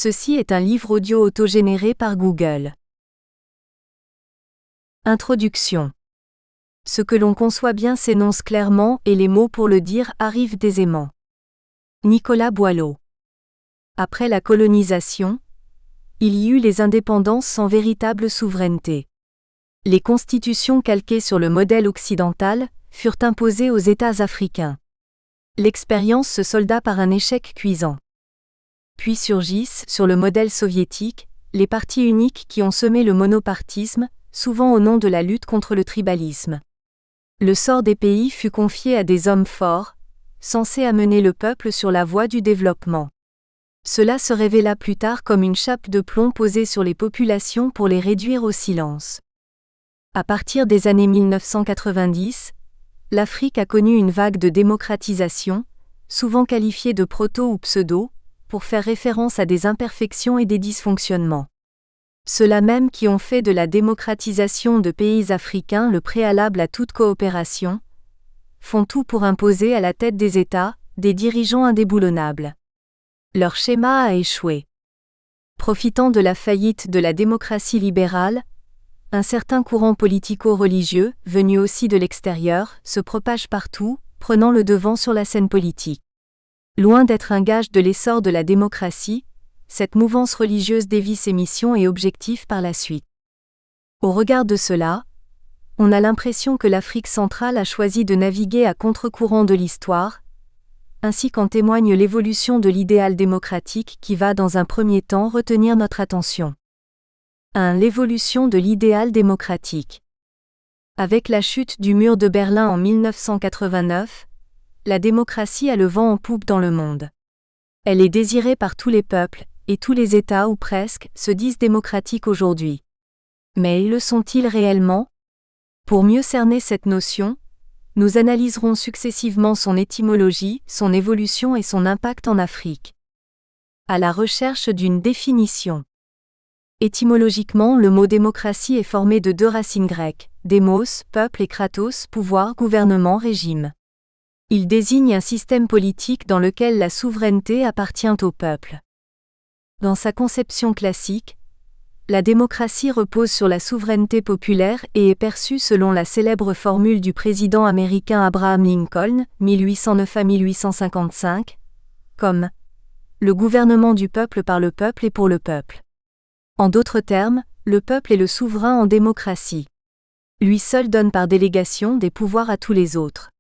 Ceci est un livre audio autogénéré par Google. Introduction. Ce que l'on conçoit bien s'énonce clairement et les mots pour le dire arrivent aisément. Nicolas Boileau. Après la colonisation, il y eut les indépendances sans véritable souveraineté. Les constitutions calquées sur le modèle occidental furent imposées aux États africains. L'expérience se solda par un échec cuisant. Puis surgissent, sur le modèle soviétique, les partis uniques qui ont semé le monopartisme, souvent au nom de la lutte contre le tribalisme. Le sort des pays fut confié à des hommes forts, censés amener le peuple sur la voie du développement. Cela se révéla plus tard comme une chape de plomb posée sur les populations pour les réduire au silence. À partir des années 1990, l'Afrique a connu une vague de démocratisation, souvent qualifiée de proto ou pseudo, pour faire référence à des imperfections et des dysfonctionnements. Ceux-là même qui ont fait de la démocratisation de pays africains le préalable à toute coopération, font tout pour imposer à la tête des États, des dirigeants indéboulonnables. Leur schéma a échoué. Profitant de la faillite de la démocratie libérale, un certain courant politico-religieux, venu aussi de l'extérieur, se propage partout, prenant le devant sur la scène politique. Loin d'être un gage de l'essor de la démocratie, cette mouvance religieuse dévie ses missions et objectifs par la suite. Au regard de cela, on a l'impression que l'Afrique centrale a choisi de naviguer à contre-courant de l'histoire, ainsi qu'en témoigne l'évolution de l'idéal démocratique qui va dans un premier temps retenir notre attention. 1. L'évolution de l'idéal démocratique. Avec la chute du mur de Berlin en 1989, la démocratie a le vent en poupe dans le monde. Elle est désirée par tous les peuples, et tous les États ou presque se disent démocratiques aujourd'hui. Mais le sont-ils réellement ? Pour mieux cerner cette notion, nous analyserons successivement son étymologie, son évolution et son impact en Afrique. À la recherche d'une définition. Étymologiquement, le mot démocratie est formé de deux racines grecques, démos, peuple et kratos, pouvoir, gouvernement, régime. Il désigne un système politique dans lequel la souveraineté appartient au peuple. Dans sa conception classique, la démocratie repose sur la souveraineté populaire et est perçue selon la célèbre formule du président américain Abraham Lincoln, 1809 à 1855, comme « le gouvernement du peuple par le peuple et pour le peuple ». En d'autres termes, le peuple est le souverain en démocratie. Lui seul donne par délégation des pouvoirs à tous les autres.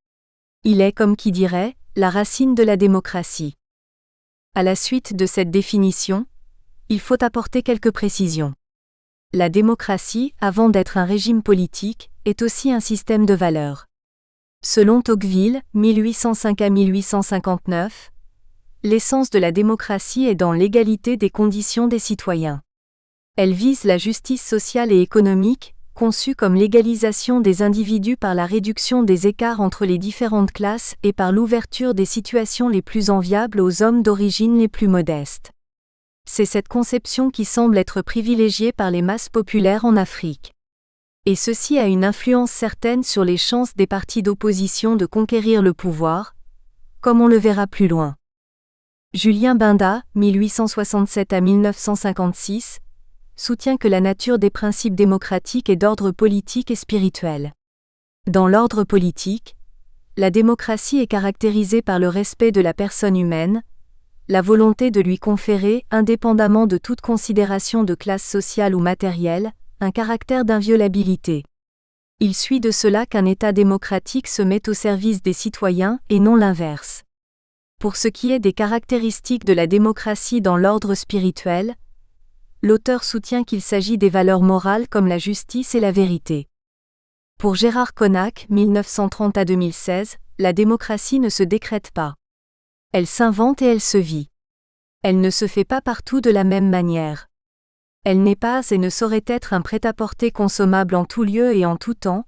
Il est, comme qui dirait, la racine de la démocratie. À la suite de cette définition, il faut apporter quelques précisions. La démocratie, avant d'être un régime politique, est aussi un système de valeurs. Selon Tocqueville, 1805 à 1859, l'essence de la démocratie est dans l'égalité des conditions des citoyens. Elle vise la justice sociale et économique, conçue comme l'égalisation des individus par la réduction des écarts entre les différentes classes et par l'ouverture des situations les plus enviables aux hommes d'origine les plus modestes. C'est cette conception qui semble être privilégiée par les masses populaires en Afrique. Et ceci a une influence certaine sur les chances des partis d'opposition de conquérir le pouvoir, comme on le verra plus loin. Julien Binda, 1867 à 1956, soutient que la nature des principes démocratiques est d'ordre politique et spirituel. Dans l'ordre politique, la démocratie est caractérisée par le respect de la personne humaine, la volonté de lui conférer, indépendamment de toute considération de classe sociale ou matérielle, un caractère d'inviolabilité. Il suit de cela qu'un État démocratique se met au service des citoyens et non l'inverse. Pour ce qui est des caractéristiques de la démocratie dans l'ordre spirituel, l'auteur soutient qu'il s'agit des valeurs morales comme la justice et la vérité. Pour Gérard Connac, 1930 à 2016, la démocratie ne se décrète pas. Elle s'invente et elle se vit. Elle ne se fait pas partout de la même manière. Elle n'est pas et ne saurait être un prêt-à-porter consommable en tout lieu et en tout temps,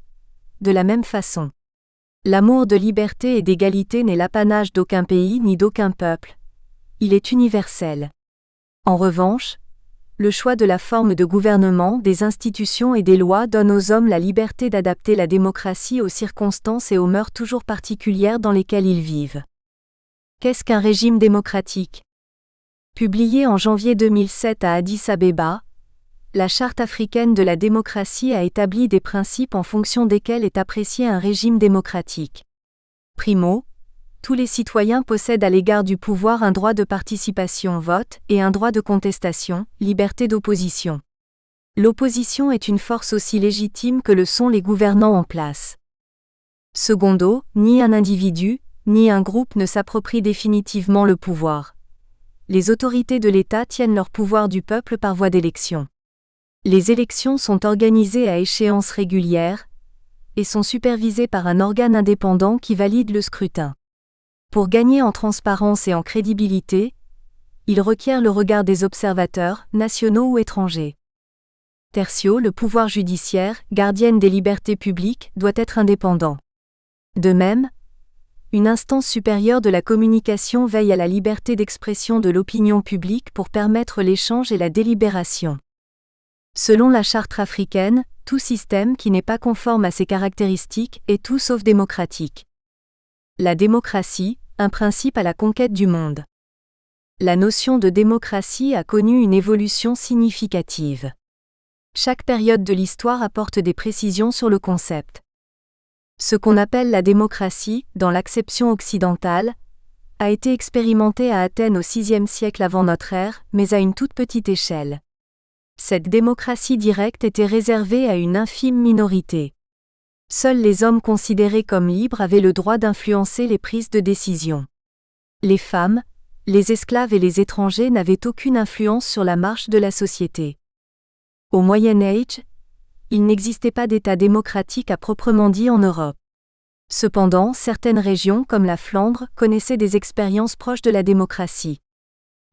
de la même façon. L'amour de liberté et d'égalité n'est l'apanage d'aucun pays ni d'aucun peuple. Il est universel. En revanche, le choix de la forme de gouvernement, des institutions et des lois donne aux hommes la liberté d'adapter la démocratie aux circonstances et aux mœurs toujours particulières dans lesquelles ils vivent. Qu'est-ce qu'un régime démocratique ? Publiée en janvier 2007 à Addis Abeba, la Charte africaine de la démocratie a établi des principes en fonction desquels est apprécié un régime démocratique. Primo, tous les citoyens possèdent à l'égard du pouvoir un droit de participation vote et un droit de contestation, liberté d'opposition. L'opposition est une force aussi légitime que le sont les gouvernants en place. Secondo, ni un individu, ni un groupe ne s'approprie définitivement le pouvoir. Les autorités de l'État tiennent leur pouvoir du peuple par voie d'élection. Les élections sont organisées à échéances régulières et sont supervisées par un organe indépendant qui valide le scrutin. Pour gagner en transparence et en crédibilité, il requiert le regard des observateurs, nationaux ou étrangers. Tertio, le pouvoir judiciaire, gardienne des libertés publiques, doit être indépendant. De même, une instance supérieure de la communication veille à la liberté d'expression de l'opinion publique pour permettre l'échange et la délibération. Selon la Charte africaine, tout système qui n'est pas conforme à ces caractéristiques est tout sauf démocratique. La démocratie, un principe à la conquête du monde. La notion de démocratie a connu une évolution significative. Chaque période de l'histoire apporte des précisions sur le concept. Ce qu'on appelle la démocratie, dans l'acception occidentale, a été expérimenté à Athènes au VIe siècle avant notre ère, mais à une toute petite échelle. Cette démocratie directe était réservée à une infime minorité. Seuls les hommes considérés comme libres avaient le droit d'influencer les prises de décision. Les femmes, les esclaves et les étrangers n'avaient aucune influence sur la marche de la société. Au Moyen Âge, il n'existait pas d'État démocratique à proprement dit en Europe. Cependant, certaines régions comme la Flandre connaissaient des expériences proches de la démocratie.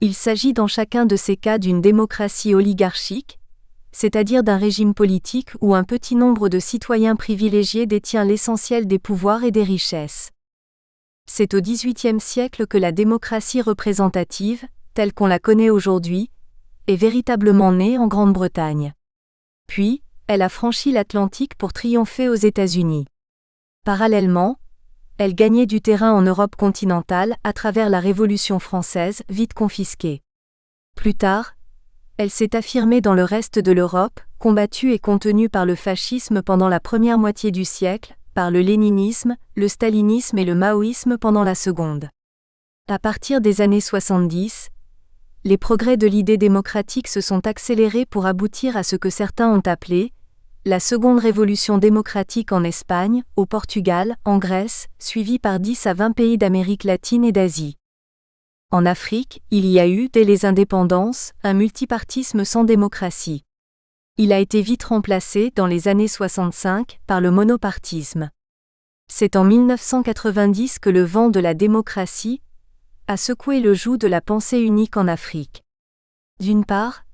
Il s'agit dans chacun de ces cas d'une démocratie oligarchique, c'est-à-dire d'un régime politique où un petit nombre de citoyens privilégiés détient l'essentiel des pouvoirs et des richesses. C'est au XVIIIe siècle que la démocratie représentative, telle qu'on la connaît aujourd'hui, est véritablement née en Grande-Bretagne. Puis, elle a franchi l'Atlantique pour triompher aux États-Unis. Parallèlement, elle gagnait du terrain en Europe continentale à travers la Révolution française, vite confisquée. Plus tard, elle s'est affirmée dans le reste de l'Europe, combattue et contenue par le fascisme pendant la première moitié du siècle, par le léninisme, le stalinisme et le maoïsme pendant la seconde. À partir des années 70, les progrès de l'idée démocratique se sont accélérés pour aboutir à ce que certains ont appelé la seconde révolution démocratique en Espagne, au Portugal, en Grèce, suivie par 10 à 20 pays d'Amérique latine et d'Asie. En Afrique, il y a eu, dès les indépendances, un multipartisme sans démocratie. Il a été vite remplacé, dans les années 65, par le monopartisme. C'est en 1990 que le vent de la démocratie a secoué le joug de la pensée unique en Afrique. D'une part,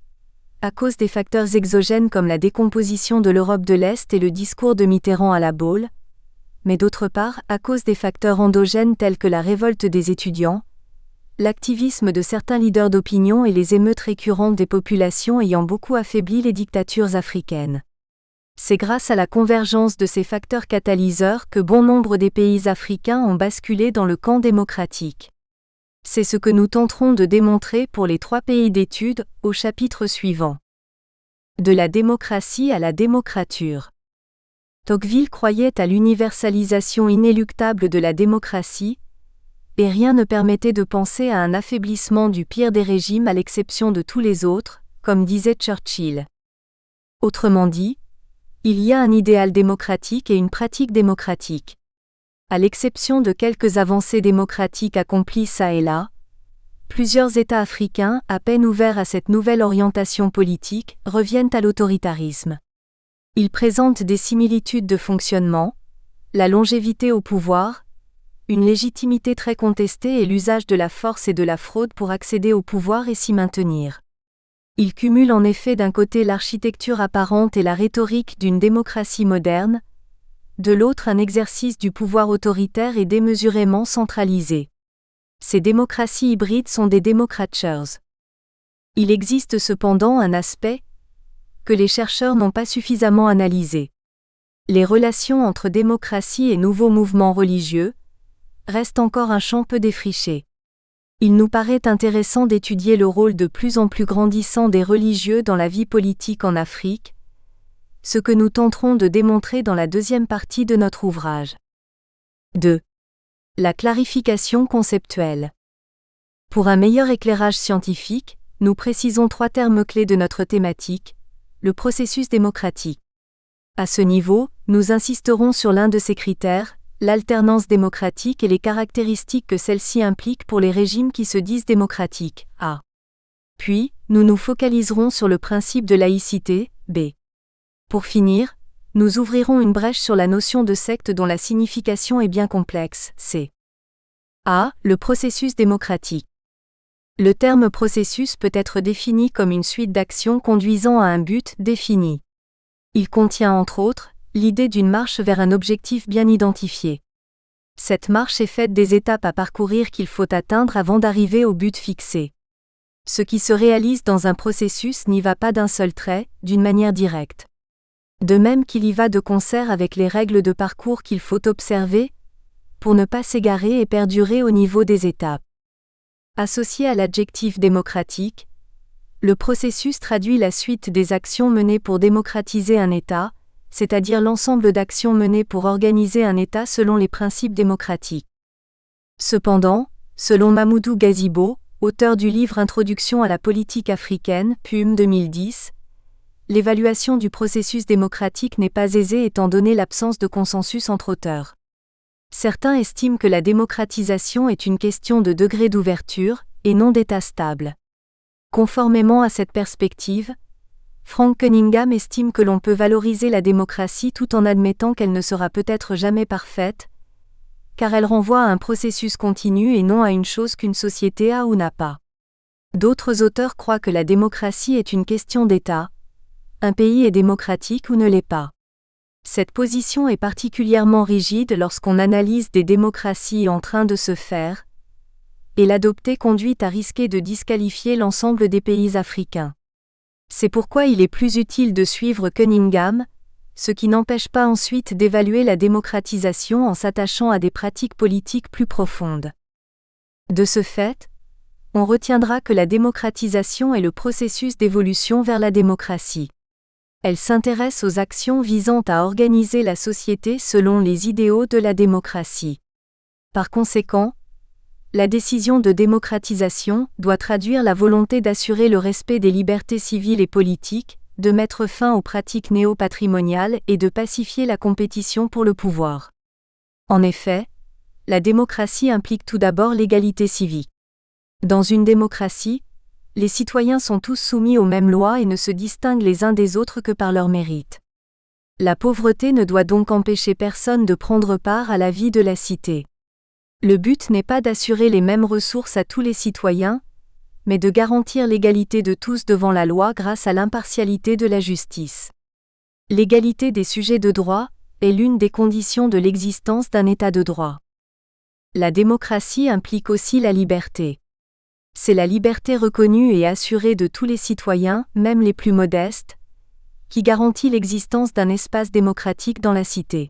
à cause des facteurs exogènes comme la décomposition de l'Europe de l'Est et le discours de Mitterrand à la Baule, mais d'autre part à cause des facteurs endogènes tels que la révolte des étudiants, l'activisme de certains leaders d'opinion et les émeutes récurrentes des populations ayant beaucoup affaibli les dictatures africaines. C'est grâce à la convergence de ces facteurs catalyseurs que bon nombre des pays africains ont basculé dans le camp démocratique. C'est ce que nous tenterons de démontrer pour les 3 pays d'études, au chapitre suivant. De la démocratie à la démocrature. Tocqueville croyait à l'universalisation inéluctable de la démocratie, et rien ne permettait de penser à un affaiblissement du pire des régimes à l'exception de tous les autres, comme disait Churchill. Autrement dit, il y a un idéal démocratique et une pratique démocratique. À l'exception de quelques avancées démocratiques accomplies çà et là, plusieurs États africains, à peine ouverts à cette nouvelle orientation politique, reviennent à l'autoritarisme. Ils présentent des similitudes de fonctionnement, la longévité au pouvoir, une légitimité très contestée et l'usage de la force et de la fraude pour accéder au pouvoir et s'y maintenir. Ils cumulent en effet d'un côté l'architecture apparente et la rhétorique d'une démocratie moderne, de l'autre un exercice du pouvoir autoritaire et démesurément centralisé. Ces démocraties hybrides sont des democratures. Il existe cependant un aspect que les chercheurs n'ont pas suffisamment analysé. Les relations entre démocratie et nouveaux mouvements religieux restent encore un champ peu défriché. Il nous paraît intéressant d'étudier le rôle de plus en plus grandissant des religieux dans la vie politique en Afrique, ce que nous tenterons de démontrer dans la deuxième partie de notre ouvrage. 2. La clarification conceptuelle. Pour un meilleur éclairage scientifique, nous précisons 3 termes clés de notre thématique, le processus démocratique. À ce niveau, nous insisterons sur l'un de ces critères, l'alternance démocratique et les caractéristiques que celle-ci implique pour les régimes qui se disent démocratiques, A. Puis, nous nous focaliserons sur le principe de laïcité, B. Pour finir, nous ouvrirons une brèche sur la notion de secte dont la signification est bien complexe, C. A. Le processus démocratique. Le terme processus peut être défini comme une suite d'actions conduisant à un but défini. Il contient entre autres, l'idée d'une marche vers un objectif bien identifié. Cette marche est faite des étapes à parcourir qu'il faut atteindre avant d'arriver au but fixé. Ce qui se réalise dans un processus n'y va pas d'un seul trait, d'une manière directe. De même qu'il y va de concert avec les règles de parcours qu'il faut observer, pour ne pas s'égarer et perdurer au niveau des étapes. Associé à l'adjectif démocratique, le processus traduit la suite des actions menées pour démocratiser un État, c'est-à-dire l'ensemble d'actions menées pour organiser un État selon les principes démocratiques. Cependant, selon Mamoudou Gazibo, auteur du livre Introduction à la politique africaine, PUM 2010, l'évaluation du processus démocratique n'est pas aisée étant donné l'absence de consensus entre auteurs. Certains estiment que la démocratisation est une question de degré d'ouverture, et non d'état stable. Conformément à cette perspective, Frank Cunningham estime que l'on peut valoriser la démocratie tout en admettant qu'elle ne sera peut-être jamais parfaite, car elle renvoie à un processus continu et non à une chose qu'une société a ou n'a pas. D'autres auteurs croient que la démocratie est une question d'État. Un pays est démocratique ou ne l'est pas. Cette position est particulièrement rigide lorsqu'on analyse des démocraties en train de se faire, et l'adopter conduit à risquer de disqualifier l'ensemble des pays africains. C'est pourquoi il est plus utile de suivre Cunningham, ce qui n'empêche pas ensuite d'évaluer la démocratisation en s'attachant à des pratiques politiques plus profondes. De ce fait, on retiendra que la démocratisation est le processus d'évolution vers la démocratie. Elle s'intéresse aux actions visant à organiser la société selon les idéaux de la démocratie. Par conséquent, la décision de démocratisation doit traduire la volonté d'assurer le respect des libertés civiles et politiques, de mettre fin aux pratiques néo-patrimoniales et de pacifier la compétition pour le pouvoir. En effet, la démocratie implique tout d'abord l'égalité civique. Dans une démocratie, les citoyens sont tous soumis aux mêmes lois et ne se distinguent les uns des autres que par leur mérite. La pauvreté ne doit donc empêcher personne de prendre part à la vie de la cité. Le but n'est pas d'assurer les mêmes ressources à tous les citoyens, mais de garantir l'égalité de tous devant la loi grâce à l'impartialité de la justice. L'égalité des sujets de droit est l'une des conditions de l'existence d'un État de droit. La démocratie implique aussi la liberté. C'est la liberté reconnue et assurée de tous les citoyens, même les plus modestes, qui garantit l'existence d'un espace démocratique dans la cité.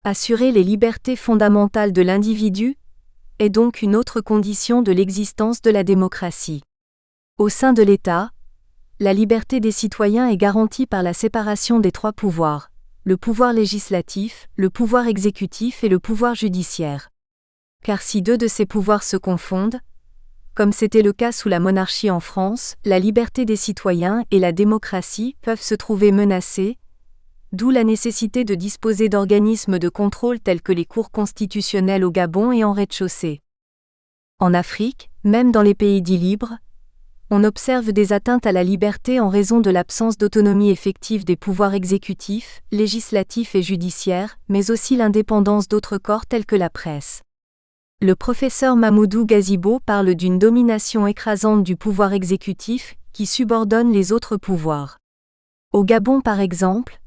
Assurer les libertés fondamentales de l'individu est donc une autre condition de l'existence de la démocratie. Au sein de l'État, la liberté des citoyens est garantie par la séparation des 3 pouvoirs, le pouvoir législatif, le pouvoir exécutif et le pouvoir judiciaire. Car si 2 de ces pouvoirs se confondent, comme c'était le cas sous la monarchie en France, la liberté des citoyens et la démocratie peuvent se trouver menacées, d'où la nécessité de disposer d'organismes de contrôle tels que les cours constitutionnelles au Gabon et en rez-de-chaussée. En Afrique, même dans les pays dits libres, on observe des atteintes à la liberté en raison de l'absence d'autonomie effective des pouvoirs exécutifs, législatifs et judiciaires, mais aussi l'indépendance d'autres corps tels que la presse. Le professeur Mamoudou Gazibo parle d'une domination écrasante du pouvoir exécutif qui subordonne les autres pouvoirs. Au Gabon par exemple,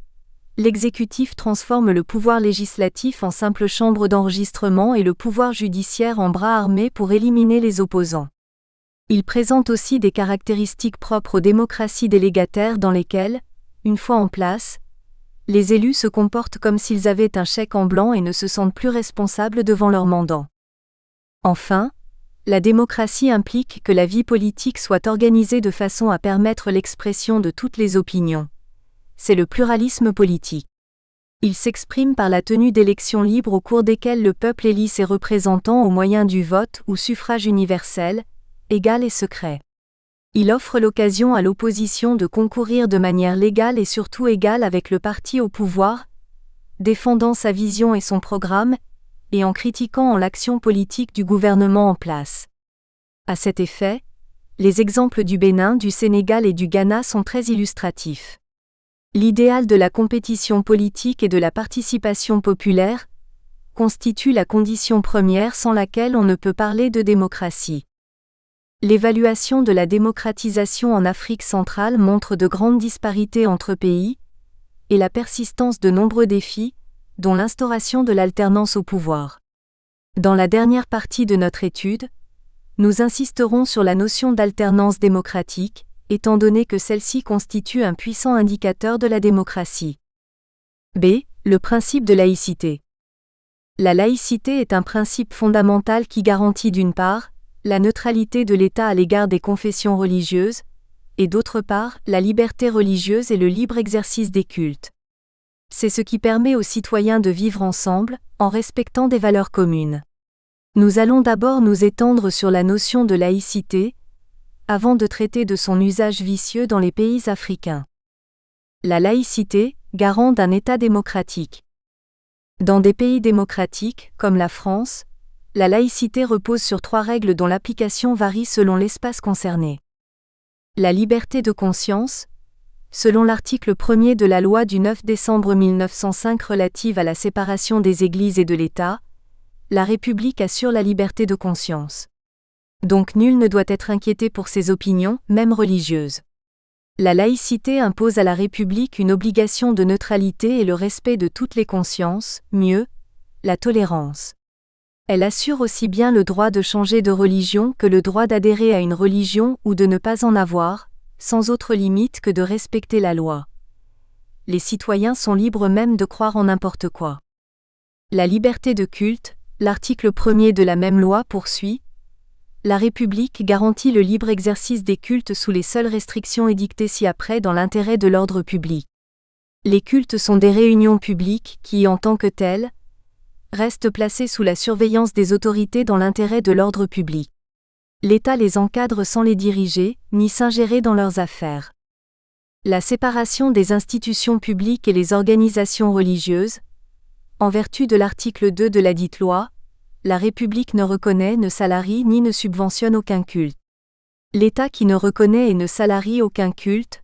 l'exécutif transforme le pouvoir législatif en simple chambre d'enregistrement et le pouvoir judiciaire en bras armés pour éliminer les opposants. Il présente aussi des caractéristiques propres aux démocraties délégataires dans lesquelles, une fois en place, les élus se comportent comme s'ils avaient un chèque en blanc et ne se sentent plus responsables devant leur mandant. Enfin, La démocratie implique que la vie politique soit organisée de façon à permettre l'expression de toutes les opinions. C'est le pluralisme politique. Il s'exprime par la tenue d'élections libres au cours desquelles le peuple élit ses représentants au moyen du vote ou suffrage universel, égal et secret. Il offre l'occasion à l'opposition de concourir de manière légale et surtout égale avec le parti au pouvoir, défendant sa vision et son programme, et en critiquant l'action politique du gouvernement en place. À cet effet, les exemples du Bénin, du Sénégal et du Ghana sont très illustratifs. L'idéal de la compétition politique et de la participation populaire constitue la condition première sans laquelle on ne peut parler de démocratie. L'évaluation de la démocratisation en Afrique centrale montre de grandes disparités entre pays et la persistance de nombreux défis, dont l'instauration de l'alternance au pouvoir. Dans la dernière partie de notre étude, nous insisterons sur la notion d'alternance démocratique, étant donné que celle-ci constitue un puissant indicateur de la démocratie. B. Le principe de laïcité. La laïcité est un principe fondamental qui garantit d'une part, la neutralité de l'État à l'égard des confessions religieuses, et d'autre part, la liberté religieuse et le libre exercice des cultes. C'est ce qui permet aux citoyens de vivre ensemble, en respectant des valeurs communes. Nous allons d'abord nous étendre sur la notion de laïcité, avant de traiter de son usage vicieux dans les pays africains. La laïcité, garant d'un État démocratique. Dans des pays démocratiques, comme la France, la laïcité repose sur 3 règles dont l'application varie selon l'espace concerné. La liberté de conscience, selon l'article 1er de la loi du 9 décembre 1905 relative à la séparation des Églises et de l'État, la République assure la liberté de conscience. Donc nul ne doit être inquiété pour ses opinions, même religieuses. La laïcité impose à la République une obligation de neutralité et le respect de toutes les consciences, mieux, la tolérance. Elle assure aussi bien le droit de changer de religion que le droit d'adhérer à une religion ou de ne pas en avoir, sans autre limite que de respecter la loi. Les citoyens sont libres même de croire en n'importe quoi. La liberté de culte, l'article 1er de la même loi poursuit. La République garantit le libre exercice des cultes sous les seules restrictions édictées ci-après dans l'intérêt de l'ordre public. Les cultes sont des réunions publiques qui, en tant que telles, restent placées sous la surveillance des autorités dans l'intérêt de l'ordre public. L'État les encadre sans les diriger, ni s'ingérer dans leurs affaires. La séparation des institutions publiques et les organisations religieuses. En vertu de l'article 2 de ladite loi, la République ne reconnaît, ne salarie ni ne subventionne aucun culte. L'État qui ne reconnaît et ne salarie aucun culte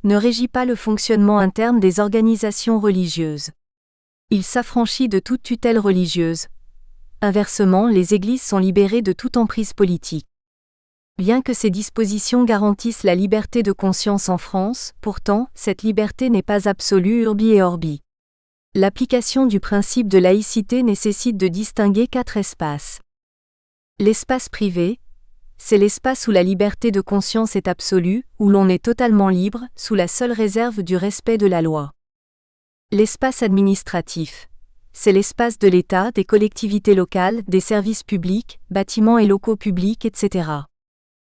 ne régit pas le fonctionnement interne des organisations religieuses. Il s'affranchit de toute tutelle religieuse. Inversement, les églises sont libérées de toute emprise politique. Bien que ces dispositions garantissent la liberté de conscience en France, pourtant, cette liberté n'est pas absolue urbi et orbi. L'application du principe de laïcité nécessite de distinguer 4 espaces. L'espace privé, c'est l'espace où la liberté de conscience est absolue, où l'on est totalement libre, sous la seule réserve du respect de la loi. L'espace administratif, c'est l'espace de l'État, des collectivités locales, des services publics, bâtiments et locaux publics, etc.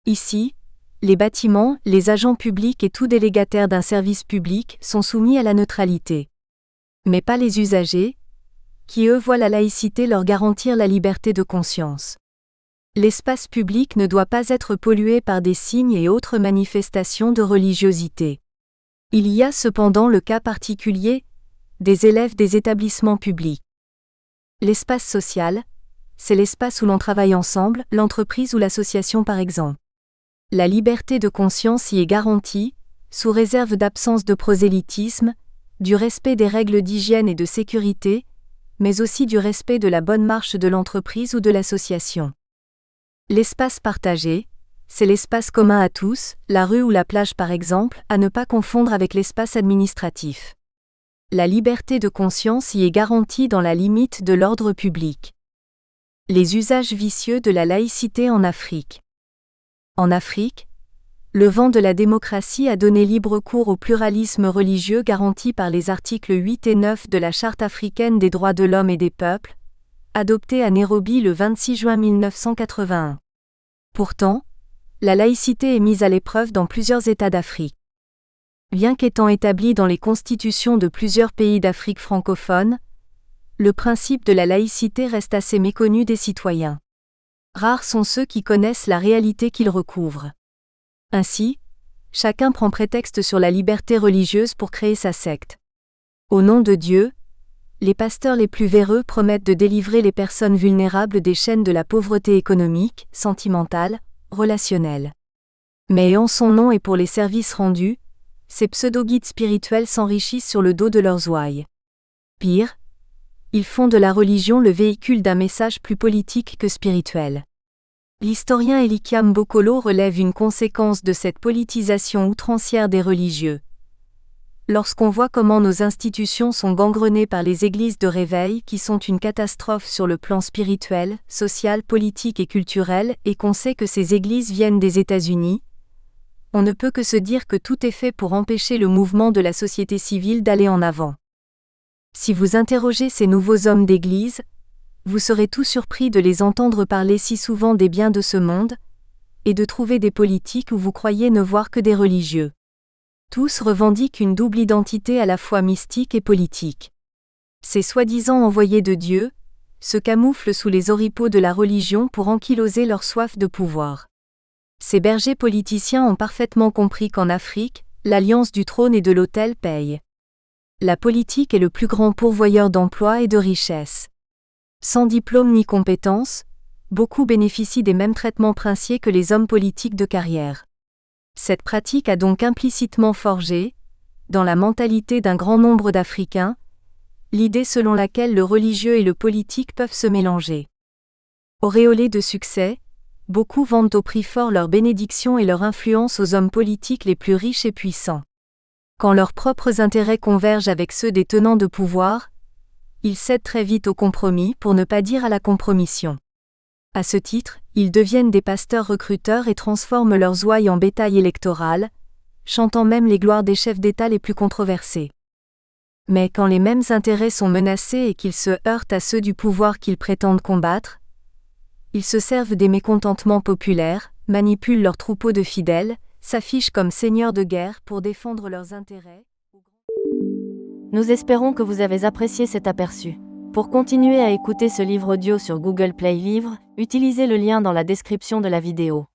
Ici, les bâtiments, les agents publics et tout délégataire d'un service public sont soumis à la neutralité. Mais pas les usagers, qui eux voient la laïcité leur garantir la liberté de conscience. L'espace public ne doit pas être pollué par des signes et autres manifestations de religiosité. Il y a cependant le cas particulier des élèves des établissements publics. L'espace social, c'est l'espace où l'on travaille ensemble, l'entreprise ou l'association par exemple. La liberté de conscience y est garantie, sous réserve d'absence de prosélytisme, du respect des règles d'hygiène et de sécurité, mais aussi du respect de la bonne marche de l'entreprise ou de l'association. L'espace partagé, c'est l'espace commun à tous, la rue ou la plage par exemple, à ne pas confondre avec l'espace administratif. La liberté de conscience y est garantie dans la limite de l'ordre public. Les usages vicieux de la laïcité en Afrique. En Afrique, le vent de la démocratie a donné libre cours au pluralisme religieux garanti par les articles 8 et 9 de la Charte africaine des droits de l'homme et des peuples, adoptée à Nairobi le 26 juin 1981. Pourtant, la laïcité est mise à l'épreuve dans plusieurs États d'Afrique. Bien qu'étant établie dans les constitutions de plusieurs pays d'Afrique francophone, le principe de la laïcité reste assez méconnu des citoyens. Rares sont ceux qui connaissent la réalité qu'il recouvre. Ainsi, chacun prend prétexte sur la liberté religieuse pour créer sa secte. Au nom de Dieu, les pasteurs les plus véreux promettent de délivrer les personnes vulnérables des chaînes de la pauvreté économique, sentimentale, relationnelle. Mais en son nom et pour les services rendus, ces pseudo-guides spirituels s'enrichissent sur le dos de leurs ouailles. Pire, ils font de la religion le véhicule d'un message plus politique que spirituel. L'historien Elikiam Bokolo relève une conséquence de cette politisation outrancière des religieux. Lorsqu'on voit comment nos institutions sont gangrenées par les églises de réveil qui sont une catastrophe sur le plan spirituel, social, politique et culturel et qu'on sait que ces églises viennent des États-Unis, on ne peut que se dire que tout est fait pour empêcher le mouvement de la société civile d'aller en avant. Si vous interrogez ces nouveaux hommes d'église, vous serez tout surpris de les entendre parler si souvent des biens de ce monde, et de trouver des politiques où vous croyez ne voir que des religieux. Tous revendiquent une double identité à la fois mystique et politique. Ces soi-disant envoyés de Dieu se camouflent sous les oripeaux de la religion pour ankyloser leur soif de pouvoir. Ces bergers politiciens ont parfaitement compris qu'en Afrique, l'alliance du trône et de l'autel paye. La politique est le plus grand pourvoyeur d'emplois et de richesses. Sans diplôme ni compétences, beaucoup bénéficient des mêmes traitements princiers que les hommes politiques de carrière. Cette pratique a donc implicitement forgé, dans la mentalité d'un grand nombre d'Africains, l'idée selon laquelle le religieux et le politique peuvent se mélanger. Auréolés de succès, beaucoup vendent au prix fort leur bénédiction et leur influence aux hommes politiques les plus riches et puissants. Quand leurs propres intérêts convergent avec ceux des tenants de pouvoir, ils cèdent très vite au compromis pour ne pas dire à la compromission. À ce titre, ils deviennent des pasteurs recruteurs et transforment leurs ouailles en bétail électoral, chantant même les gloires des chefs d'État les plus controversés. Mais quand les mêmes intérêts sont menacés et qu'ils se heurtent à ceux du pouvoir qu'ils prétendent combattre, ils se servent des mécontentements populaires, manipulent leurs troupeaux de fidèles, s'affichent comme seigneurs de guerre pour défendre leurs intérêts. Nous espérons que vous avez apprécié cet aperçu. Pour continuer à écouter ce livre audio sur Google Play Livres, utilisez le lien dans la description de la vidéo.